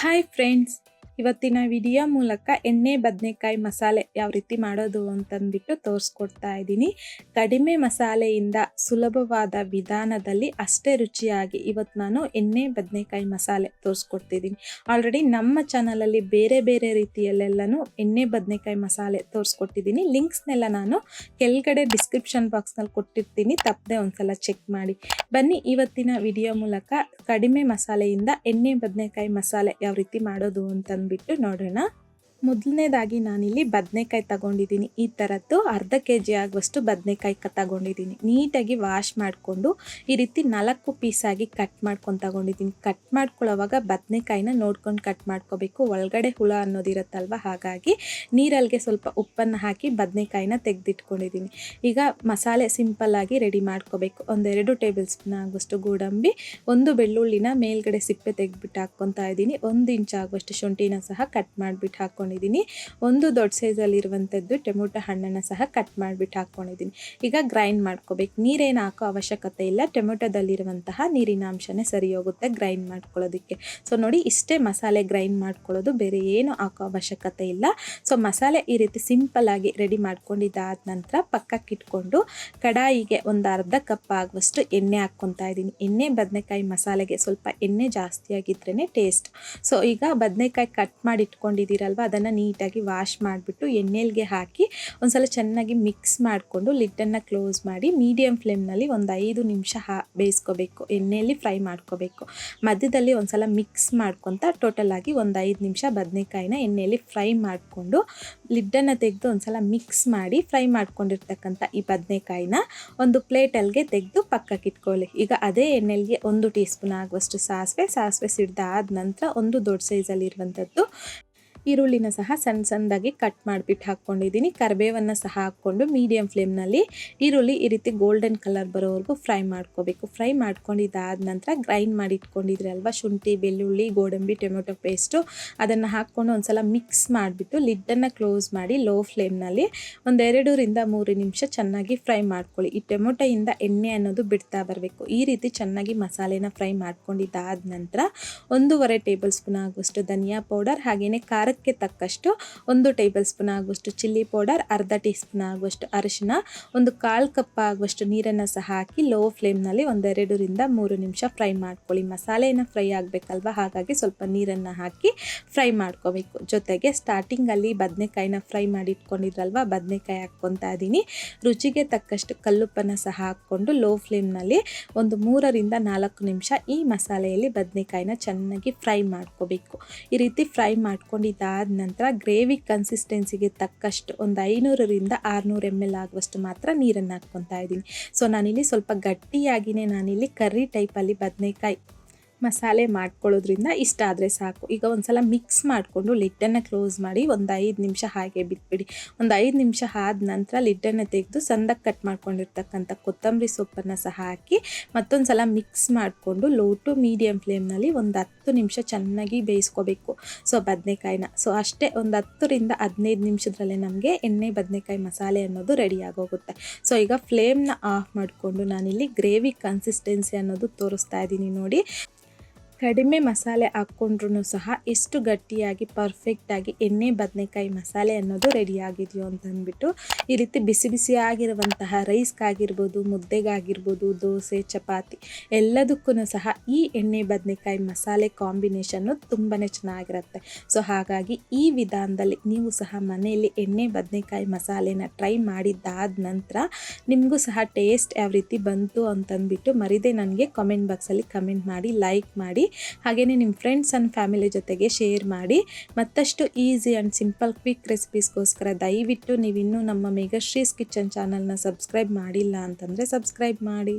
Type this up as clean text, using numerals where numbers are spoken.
Hi friends, ಇವತ್ತಿನ video ಮೂಲಕ ಎಣ್ಣೆ ಬದನೆಕಾಯಿ ಮಸಾಲೆ ಯಾವ ರೀತಿ ಮಾಡೋದು ಅಂತಂದ್ಬಿಟ್ಟು ತೋರಿಸ್ಕೊಡ್ತಾ ಇದ್ದೀನಿ. ಕಡಿಮೆ ಮಸಾಲೆಯಿಂದ ಸುಲಭವಾದ ವಿಧಾನದಲ್ಲಿ ಅಷ್ಟೇ ರುಚಿಯಾಗಿ ಇವತ್ತು ನಾನು ಎಣ್ಣೆ ಬದನೆಕಾಯಿ ಮಸಾಲೆ ತೋರಿಸ್ಕೊಡ್ತಿದ್ದೀನಿ. ಆಲ್ರೆಡಿ ನಮ್ಮ ಚಾನಲಲ್ಲಿ ಬೇರೆ ಬೇರೆ ರೀತಿಯಲ್ಲೆಲ್ಲನೂ ಎಣ್ಣೆ ಬದನೆಕಾಯಿ ಮಸಾಲೆ ತೋರಿಸ್ಕೊಟ್ಟಿದ್ದೀನಿ. ಲಿಂಕ್ಸ್ನೆಲ್ಲ ನಾನು ಕೆಳಗಡೆ ಡಿಸ್ಕ್ರಿಪ್ಷನ್ ಬಾಕ್ಸ್ನಲ್ಲಿ ಕೊಟ್ಟಿರ್ತೀನಿ, ತಪ್ಪದೆ ಒಂದ್ಸಲ ಚೆಕ್ ಮಾಡಿ. ಬನ್ನಿ ಇವತ್ತಿನ ವಿಡಿಯೋ ಮೂಲಕ ಕಡಿಮೆ ಮಸಾಲೆಯಿಂದ ಎಣ್ಣೆ ಬದನೆಕಾಯಿ ಮಸಾಲೆ ಯಾವ ರೀತಿ ಮಾಡೋದು ಅಂತಂದ್ಬಿಟ್ಟು ನೋಡೋಣ. ಮೊದಲನೇದಾಗಿ ನಾನಿಲ್ಲಿ ಬದನೆಕಾಯಿ ತಗೊಂಡಿದ್ದೀನಿ. ಈ ಥರದ್ದು ಅರ್ಧ kg ಆಗುವಷ್ಟು ಬದನೆಕಾಯಿ ತಗೊಂಡಿದ್ದೀನಿ. ನೀಟಾಗಿ ವಾಶ್ ಮಾಡಿಕೊಂಡು ಈ ರೀತಿ 4 ಪೀಸಾಗಿ ಕಟ್ ಮಾಡ್ಕೊಂಡು ತಗೊಂಡಿದ್ದೀನಿ. ಕಟ್ ಮಾಡ್ಕೊಳ್ಳೋವಾಗ ಬದನೆಕಾಯಿನ ನೋಡ್ಕೊಂಡು ಕಟ್ ಮಾಡ್ಕೋಬೇಕು. ಒಳಗಡೆ ಹುಳ ಅನ್ನೋದಿರುತ್ತಲ್ವ, ಹಾಗಾಗಿ ನೀರಲ್ಲಿಗೆ ಸ್ವಲ್ಪ ಉಪ್ಪನ್ನು ಹಾಕಿ ಬದನೆಕಾಯಿನ ತೆಗೆದಿಟ್ಕೊಂಡಿದ್ದೀನಿ. ಈಗ ಮಸಾಲೆ ಸಿಂಪಲ್ಲಾಗಿ ರೆಡಿ ಮಾಡ್ಕೋಬೇಕು. 1-2 ಟೇಬಲ್ ಸ್ಪೂನ್ ಆಗುವಷ್ಟು ಗೋಡಂಬಿ, 1 ಬೆಳ್ಳುಳ್ಳಿನ ಮೇಲ್ಗಡೆ ಸಿಪ್ಪೆ ತೆಗೆದ್ಬಿಟ್ಟು ಹಾಕ್ಕೊತಾ ಇದ್ದೀನಿ. 1 ಇಂಚ್ ಆಗುವಷ್ಟು ಶುಂಠಿನ ಸಹ ಕಟ್ ಮಾಡಿಬಿಟ್ಟು ಹಾಕ್ಕೊಂಡಿದ್ದೀನಿ. 1 ದೊಡ್ಡ ಸೈಜಲ್ಲಿ ಇರುವಂಥದ್ದು ಟೊಮೊಟೊ ಹಣ್ಣನ್ನು ಸಹ ಕಟ್ ಮಾಡಿಬಿಟ್ಟು ಹಾಕ್ಕೊಂಡಿದ್ದೀನಿ. ಈಗ ಗ್ರೈಂಡ್ ಮಾಡ್ಕೋಬೇಕು. ನೀರೇನು ಹಾಕೋ ಅವಶ್ಯಕತೆ ಇಲ್ಲ, ಟೊಮೊಟೊದಲ್ಲಿರುವಂತಹ ನೀರಿನ ಅಂಶನೇ ಸರಿ ಹೋಗುತ್ತೆ ಗ್ರೈಂಡ್ ಮಾಡ್ಕೊಳ್ಳೋದಕ್ಕೆ. ಸೊ ನೋಡಿ, ಇಷ್ಟೇ ಮಸಾಲೆ ಗ್ರೈಂಡ್ ಮಾಡ್ಕೊಳ್ಳೋದು, ಬೇರೆ ಏನು ಹಾಕೋ ಅವಶ್ಯಕತೆ ಇಲ್ಲ. ಸೊ ಮಸಾಲೆ ಈ ರೀತಿ ಸಿಂಪಲ್ಲಾಗಿ ರೆಡಿ ಮಾಡ್ಕೊಂಡಿದ್ದಾದ ನಂತರ ಪಕ್ಕಕ್ಕೆ ಇಟ್ಕೊಂಡು ಕಡಾಯಿಗೆ 1/2 ಕಪ್ ಆಗುವಷ್ಟು ಎಣ್ಣೆ ಹಾಕ್ಕೊತಾ ಇದ್ದೀನಿ. ಎಣ್ಣೆ ಬದನೆಕಾಯಿ ಮಸಾಲೆಗೆ ಸ್ವಲ್ಪ ಎಣ್ಣೆ ಜಾಸ್ತಿ ಆಗಿದ್ರೇ ಟೇಸ್ಟ್. ಸೊ ಈಗ ಬದನೆಕಾಯಿ ಕಟ್ ಮಾಡಿ ಇಟ್ಕೊಂಡಿದ್ದೀರಲ್ವ, ಅದನ್ನು ನೀಟಾಗಿ ವಾಶ್ ಮಾಡಿಬಿಟ್ಟು ಎಣ್ಣೆಗೆ ಹಾಕಿ ಒಂದ್ಸಲ ಚೆನ್ನಾಗಿ ಮಿಕ್ಸ್ ಮಾಡಿಕೊಂಡು ಲಿಡ್ಡನ್ನು ಕ್ಲೋಸ್ ಮಾಡಿ ಮೀಡಿಯಮ್ ಫ್ಲೇಮ್ನಲ್ಲಿ 5 ನಿಮಿಷ ಬೇಯಿಸ್ಕೋಬೇಕು. ಎಣ್ಣೆಯಲ್ಲಿ ಫ್ರೈ ಮಾಡ್ಕೋಬೇಕು. ಮಧ್ಯದಲ್ಲಿ ಒಂದ್ಸಲ ಮಿಕ್ಸ್ ಮಾಡ್ಕೊತ ಟೋಟಲ್ ಆಗಿ 5 ನಿಮಿಷ ಬದನೆಕಾಯಿನ ಎಣ್ಣೆಯಲ್ಲಿ ಫ್ರೈ ಮಾಡಿಕೊಂಡು ಲಿಡ್ಡನ್ನು ತೆಗೆದು ಒಂದ್ಸಲ ಮಿಕ್ಸ್ ಮಾಡಿ ಫ್ರೈ ಮಾಡ್ಕೊಂಡಿರ್ತಕ್ಕಂಥ ಈ ಬದನೆಕಾಯಿನ ಒಂದು ಪ್ಲೇಟಲ್ಲಿಗೆ ತೆಗೆದು ಪಕ್ಕಕ್ಕೆ ಇಟ್ಕೊಳ್ಳಿ. ಈಗ ಅದೇ ಎಣ್ಣೆಗೆ 1 ಟೀ ಸ್ಪೂನ್ ಆಗುವಷ್ಟು ಸಾಸಿವೆ ಸಿಡ್ದಾದ ನಂತರ 1 ದೊಡ್ಡ ಸೈಜಲ್ಲಿರುವಂಥದ್ದು ಈರುಳ್ಳಿನ ಸಹ ಸಣ್ಣದಾಗಿ ಕಟ್ ಮಾಡಿಬಿಟ್ಟು ಹಾಕ್ಕೊಂಡಿದ್ದೀನಿ. ಕರಿಬೇವನ್ನು ಸಹ ಹಾಕ್ಕೊಂಡು ಮೀಡಿಯಮ್ ಫ್ಲೇಮ್ನಲ್ಲಿ ಈರುಳ್ಳಿ ಈ ರೀತಿ ಗೋಲ್ಡನ್ ಕಲರ್ ಬರೋವರೆಗೂ ಫ್ರೈ ಮಾಡ್ಕೋಬೇಕು. ಫ್ರೈ ಮಾಡ್ಕೊಂಡಿದ್ದಾದ ನಂತರ ಗ್ರೈಂಡ್ ಮಾಡಿ ಇಟ್ಕೊಂಡಿದ್ರಲ್ವ ಶುಂಠಿ, ಬೆಳ್ಳುಳ್ಳಿ, ಗೋಡಂಬಿ, ಟೊಮೊಟೊ ಪೇಸ್ಟು, ಅದನ್ನು ಹಾಕ್ಕೊಂಡು ಒಂದ್ಸಲ ಮಿಕ್ಸ್ ಮಾಡಿಬಿಟ್ಟು ಲಿಡ್ಡನ್ನು ಕ್ಲೋಸ್ ಮಾಡಿ ಲೋ ಫ್ಲೇಮ್ನಲ್ಲಿ 2-3 ನಿಮಿಷ ಚೆನ್ನಾಗಿ ಫ್ರೈ ಮಾಡ್ಕೊಳ್ಳಿ. ಈ ಟೊಮೊಟೊಯಿಂದ ಎಣ್ಣೆ ಅನ್ನೋದು ಬಿಡ್ತಾ ಬರಬೇಕು. ಈ ರೀತಿ ಚೆನ್ನಾಗಿ ಮಸಾಲೆನ ಫ್ರೈ ಮಾಡ್ಕೊಂಡಿದ್ದಾದ ನಂತರ 1.5 ಟೇಬಲ್ ಸ್ಪೂನ್ ಆಗುವಷ್ಟು ಧನಿಯಾ ಪೌಡರ್, ಹಾಗೆಯೇ ಖಾರಕ್ಕೆ ತಕ್ಕಷ್ಟು 1 ಟೇಬಲ್ ಸ್ಪೂನ್ ಆಗುವಷ್ಟು ಚಿಲ್ಲಿ ಪೌಡರ್, ಅರ್ಧ ಟೀ ಸ್ಪೂನ್ ಆಗುವಷ್ಟು ಅರಿಶಿನ, 1/4 ಕಪ್ ಆಗುವಷ್ಟು ನೀರನ್ನು ಸಹ ಹಾಕಿ ಲೋ ಫ್ಲೇಮ್ನಲ್ಲಿ 2-3 ನಿಮಿಷ ಫ್ರೈ ಮಾಡ್ಕೊಳ್ಳಿ. ಮಸಾಲೆಯನ್ನು ಫ್ರೈ ಆಗಬೇಕಲ್ವ, ಹಾಗಾಗಿ ಸ್ವಲ್ಪ ನೀರನ್ನು ಹಾಕಿ ಫ್ರೈ ಮಾಡ್ಕೋಬೇಕು. ಜೊತೆಗೆ ಸ್ಟಾರ್ಟಿಂಗಲ್ಲಿ ಬದನೆಕಾಯಿನ ಫ್ರೈ ಮಾಡಿ ಇಟ್ಕೊಂಡಿದ್ರಲ್ವ, ಬದನೆಕಾಯಿ ಹಾಕ್ಕೊತಾ ಇದ್ದೀನಿ. ರುಚಿಗೆ ತಕ್ಕಷ್ಟು ಕಲ್ಲುಪ್ಪನ್ನು ಸಹ ಹಾಕ್ಕೊಂಡು ಲೋ ಫ್ಲೇಮ್ನಲ್ಲಿ 3-4 ನಿಮಿಷ ಈ ಮಸಾಲೆಯಲ್ಲಿ ಬದನೆಕಾಯಿನ ಚೆನ್ನಾಗಿ ಫ್ರೈ ಮಾಡ್ಕೋಬೇಕು. ಈ ರೀತಿ ಫ್ರೈ ಮಾಡ್ಕೊಂಡಿದ್ದಾದ ನಂತರ ಗ್ರೇವಿ ಕನ್ಸಿಸ್ಟೆನ್ಸಿಗೆ ತಕ್ಕಷ್ಟು 500-600 ml ಆಗುವಷ್ಟು ಮಾತ್ರ ನೀರನ್ನು ಹಾಕ್ಕೊತಾ ಇದ್ದೀನಿ. ಸೊ ನಾನಿಲ್ಲಿ ಸ್ವಲ್ಪ ಗಟ್ಟಿಯಾಗಿಯೇ ನಾನಿಲ್ಲಿ ಕರ್ರಿ ಟೈಪಲ್ಲಿ ಬದನೆಕಾಯಿ ಮಸಾಲೆ ಮಾಡ್ಕೊಳ್ಳೋದ್ರಿಂದ ಇಷ್ಟ ಆದರೆ ಸಾಕು. ಈಗ ಒಂದ್ಸಲ ಮಿಕ್ಸ್ ಮಾಡಿಕೊಂಡು ಲಿಡ್ಡನ್ನು ಕ್ಲೋಸ್ ಮಾಡಿ 5 ನಿಮಿಷ ಹಾಗೆ ಬಿಟ್ಬಿಡಿ. 5 ನಿಮಿಷ ಆದ ನಂತರ ಲಿಡ್ಡನ್ನು ತೆಗೆದು ಸಣ್ಣದಾಗಿ ಕಟ್ ಮಾಡ್ಕೊಂಡಿರ್ತಕ್ಕಂಥ ಕೊತ್ತಂಬರಿ ಸೊಪ್ಪನ್ನು ಸಹ ಹಾಕಿ ಮತ್ತೊಂದು ಸಲ ಮಿಕ್ಸ್ ಮಾಡಿಕೊಂಡು ಲೋ ಟು ಮೀಡಿಯಮ್ ಫ್ಲೇಮ್ನಲ್ಲಿ 10 ನಿಮಿಷ ಚೆನ್ನಾಗಿ ಬೇಯಿಸ್ಕೋಬೇಕು. ಸೊ ಬದನೆಕಾಯಿನ ಅಷ್ಟೇ 10-15 ನಿಮಿಷದಲ್ಲೇ ನಮಗೆ ಎಣ್ಣೆ ಬದನೆಕಾಯಿ ಮಸಾಲೆ ಅನ್ನೋದು ರೆಡಿ ಆಗೋಗುತ್ತೆ. ಸೊ ಈಗ ಫ್ಲೇಮ್ನ ಆಫ್ ಮಾಡಿಕೊಂಡು ನಾನಿಲ್ಲಿ ಗ್ರೇವಿ ಕನ್ಸಿಸ್ಟೆನ್ಸಿ ಅನ್ನೋದು ತೋರಿಸ್ತಾ ಇದ್ದೀನಿ ನೋಡಿ. ಕಡಿಮೆ ಮಸಾಲೆ ಹಾಕ್ಕೊಂಡ್ರೂ ಸಹ ಎಷ್ಟು ಗಟ್ಟಿಯಾಗಿ ಪರ್ಫೆಕ್ಟಾಗಿ ಎಣ್ಣೆ ಬದನೆಕಾಯಿ ಮಸಾಲೆ ಅನ್ನೋದು ರೆಡಿಯಾಗಿದೆಯೋ ಅಂತಂದ್ಬಿಟ್ಟು ಈ ರೀತಿ ಬಿಸಿ ಆಗಿರುವಂತಹ ರೈಸ್ಗಾಗಿರ್ಬೋದು, ಮುದ್ದೆಗಾಗಿರ್ಬೋದು, ದೋಸೆ, ಚಪಾತಿ ಎಲ್ಲದಕ್ಕೂ ಸಹ ಈ ಎಣ್ಣೆ ಬದನೆಕಾಯಿ ಮಸಾಲೆ ಕಾಂಬಿನೇಷನ್ನು ತುಂಬಾ ಚೆನ್ನಾಗಿರುತ್ತೆ. ಸೊ ಹಾಗಾಗಿ ಈ ವಿಧಾನದಲ್ಲಿ ನೀವು ಸಹ ಮನೆಯಲ್ಲಿ ಎಣ್ಣೆ ಬದನೆಕಾಯಿ ಮಸಾಲೆನ ಟ್ರೈ ಮಾಡಿದ್ದಾದ ನಂತರ ನಿಮಗೂ ಸಹ ಟೇಸ್ಟ್ ಯಾವ ರೀತಿ ಬಂತು ಅಂತಂದ್ಬಿಟ್ಟು ಮರಿದೇ ನನಗೆ ಕಾಮೆಂಟ್ ಬಾಕ್ಸಲ್ಲಿ ಕಮೆಂಟ್ ಮಾಡಿ, ಲೈಕ್ ಮಾಡಿ, ಹಾಗೆಯೇ ನಿಮ್ಮ ಫ್ರೆಂಡ್ಸ್ ಆ್ಯಂಡ್ ಫ್ಯಾಮಿಲಿ ಜೊತೆಗೆ ಶೇರ್ ಮಾಡಿ. ಮತ್ತಷ್ಟು ಈಸಿ ಆ್ಯಂಡ್ ಸಿಂಪಲ್ ಕ್ವಿಕ್ ರೆಸಿಪೀಸ್ಗೋಸ್ಕರ ದಯವಿಟ್ಟು ನೀವಿನ್ನೂ ನಮ್ಮ ಮೇಘಶ್ರೀಸ್ ಕಿಚನ್ ಚಾನಲ್ನ ಸಬ್ಸ್ಕ್ರೈಬ್ ಮಾಡಿಲ್ಲ ಅಂತಂದರೆ ಸಬ್ಸ್ಕ್ರೈಬ್ ಮಾಡಿ.